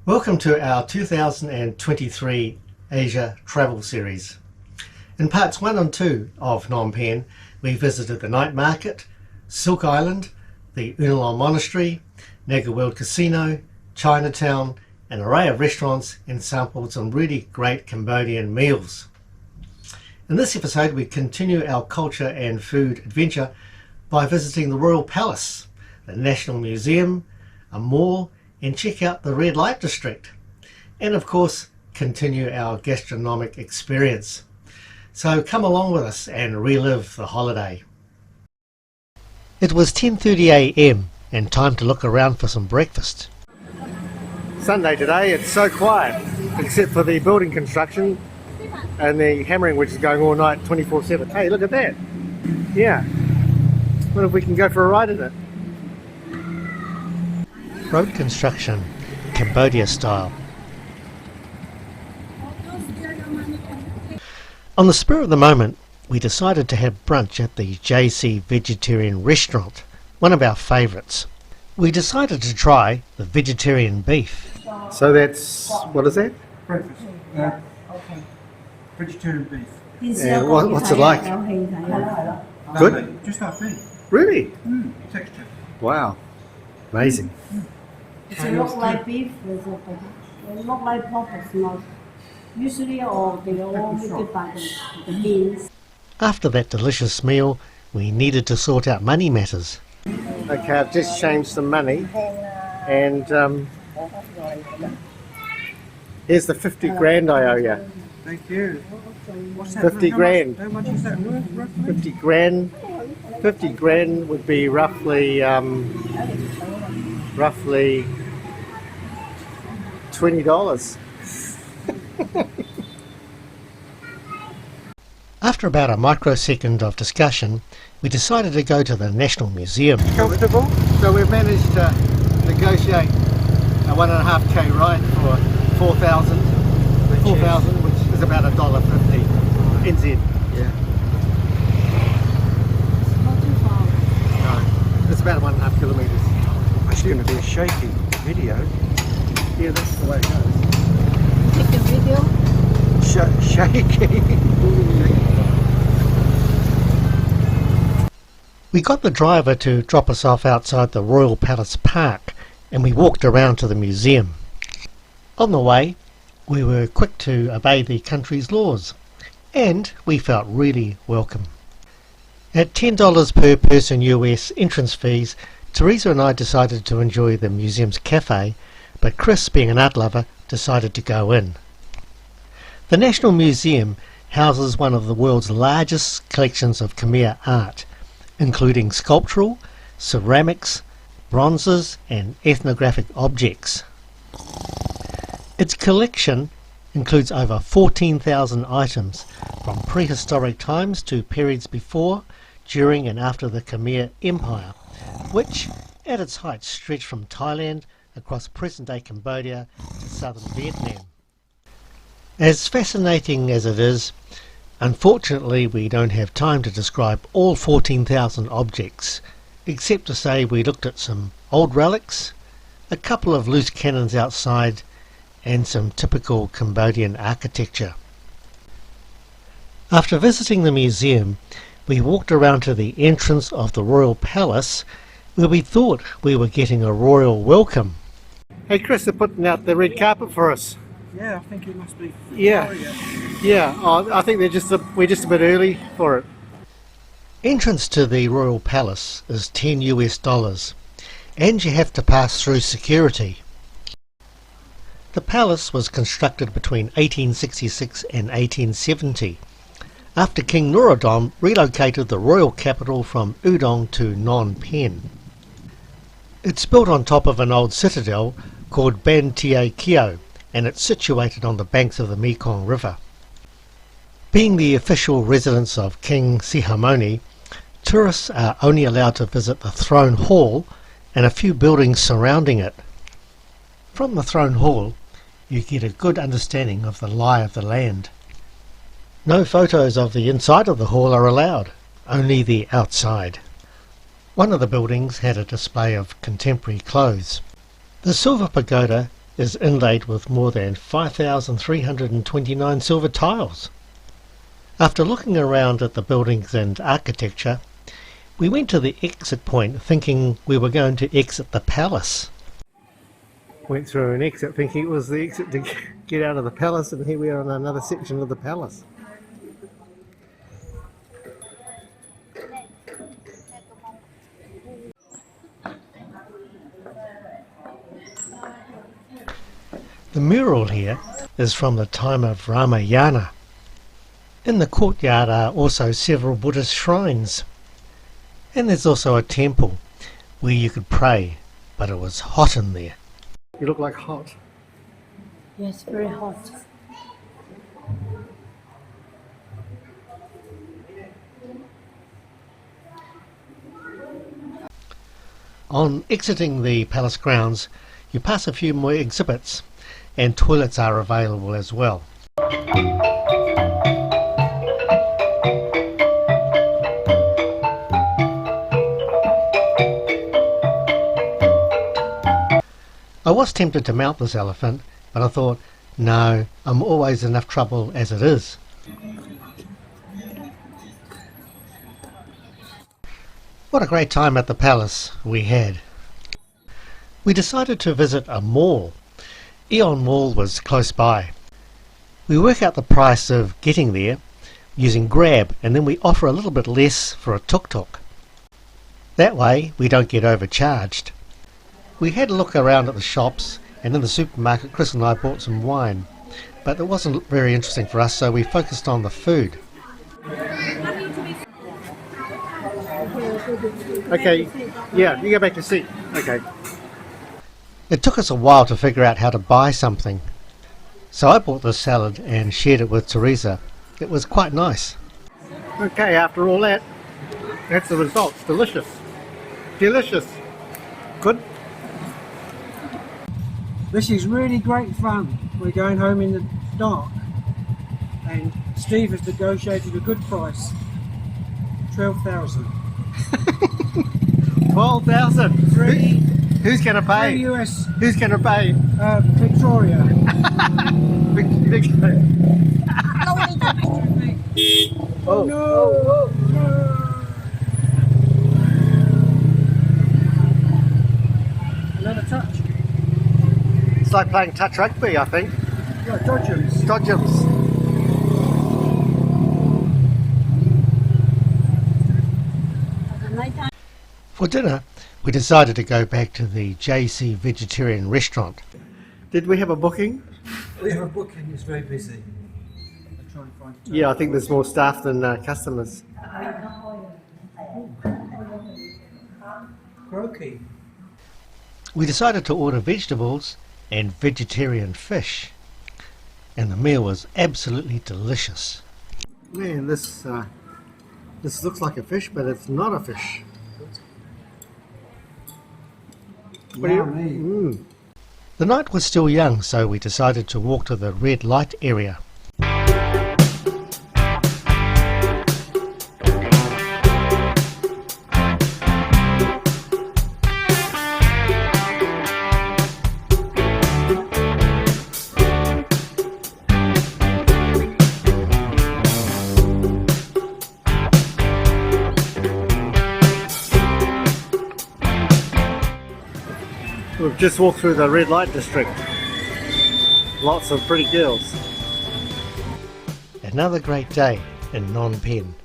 Welcome to our 2023 Asia travel series. In parts 1 and 2 of Phnom Penh, we visited the night market, Silk Island, the Aeon Mall Monastery, Naga World Casino, Chinatown, an array of restaurants, and sampled some really great Cambodian meals. In this episode, we continue our culture and food adventure by visiting the Royal Palace, the National Museum, a mall, and check out the red light district, and of course continue our gastronomic experience. So come along with us and relive the holiday. It was 10:30 a.m. and time to look around for some breakfast. Sunday today, it's so quiet except for the building construction and the hammering which is going all night 24/7. Hey, look at that. Yeah, what if we can go for a ride in it? Road construction, Cambodia style. On the spur of the moment, we decided to have brunch at the JC Vegetarian Restaurant, one of our favourites. We decided to try the vegetarian beef. So that's, what is that? Breakfast. Vegetarian beef. And what's it like? Good? Just our thing. Really? Texture. Wow. Amazing. It looks like beef, it looks like pork, it's not. Usually, or they all make it by the beans. After that delicious meal, we needed to sort out money matters. Okay, I've just changed some money, and here's the 50 grand I owe you. Thank you. What's that? 50 grand. How much is that worth, roughly? 50 grand. 50 grand would be roughly $20. After about a microsecond of discussion, we decided to go to the National Museum. Comfortable? So we've managed to negotiate a 1.5k ride for 4,000, which is about $1.50 NZ. Yeah. Not too far. No, it's about 1.5 kilometres. It's going to be a shaky video. Yeah, that's the way it goes. Take a video. Shaky. We got the driver to drop us off outside the Royal Palace Park, and we walked around to the museum. On the way, we were quick to obey the country's laws, and we felt really welcome. At $10 per person US entrance fees, Teresa and I decided to enjoy the museum's cafe, but Chris, being an art lover, decided to go in. The National Museum houses one of the world's largest collections of Khmer art, including sculptural, ceramics, bronzes and ethnographic objects. Its collection includes over 14,000 items from prehistoric times to periods before, during and after the Khmer Empire, which at its height stretched from Thailand across present-day Cambodia to southern Vietnam. As fascinating as it is, unfortunately we don't have time to describe all 14,000 objects, except to say we looked at some old relics, a couple of loose cannons outside, and some typical Cambodian architecture. After visiting the museum, we walked around to the entrance of the Royal Palace, where we thought we were getting a royal welcome. Hey Chris, they're putting out the red carpet for us. Yeah, I think it must be. Yeah. Yeah, I think we're just a bit early for it. Entrance to the Royal Palace is $10 US, and you have to pass through security. The palace was constructed between 1866 and 1870, after King Norodom relocated the royal capital from Udon to Phnom Penh. It's built on top of an old citadel called Ban Tie Keo, and it's situated on the banks of the Mekong River. Being the official residence of King Sihamoni, tourists are only allowed to visit the Throne Hall and a few buildings surrounding it. From the Throne Hall, you get a good understanding of the lie of the land. No photos of the inside of the hall are allowed, only the outside. One of the buildings had a display of contemporary clothes. The Silver Pagoda is inlaid with more than 5,329 silver tiles. After looking around at the buildings and architecture, we went to the exit point thinking we were going to exit the palace. Went through an exit thinking it was the exit to get out of the palace, and here we are in another section of the palace. The mural here is from the time of Ramayana. In the courtyard are also several Buddhist shrines. And there's also a temple where you could pray, but it was hot in there. You look like hot. Yes, very hot. On exiting the palace grounds, you pass a few more exhibits, and toilets are available as well. I was tempted to mount this elephant, but I thought, no, I'm always enough trouble as it is. What a great time at the palace we had. We decided to visit a mall. Aeon Mall was close by. We work out the price of getting there using Grab, and then we offer a little bit less for a tuk-tuk. That way we don't get overcharged. We had a look around at the shops, and in the supermarket Chris and I bought some wine, but it wasn't very interesting for us, so we focused on the food. Okay, yeah, you go back to seat. Okay. It took us a while to figure out how to buy something, so I bought this salad and shared it with Teresa. It was quite nice. Okay, after all that, that's the results. Delicious. Delicious. Good. This is really great fun. We're going home in the dark, and Steve has negotiated a good price. 12,000. 12,000. Who's going to pay? US. Who's going to pay? Victoria. Oh no! Another touch. It's like playing touch rugby, I think. Yeah, dodgems. Dodgems. For dinner, we decided to go back to the JC Vegetarian Restaurant. Did we have a booking? We have a booking, it's very busy. I'll try and find Yeah, I think there's more staff than customers. Croaky. We decided to order vegetables and vegetarian fish, and the meal was absolutely delicious. Man, this looks like a fish, but it's not a fish. Yummy. The night was still young, so we decided to walk to the red light area. We've just walked through the red light district. Lots of pretty girls. Another great day in Phnom Penh.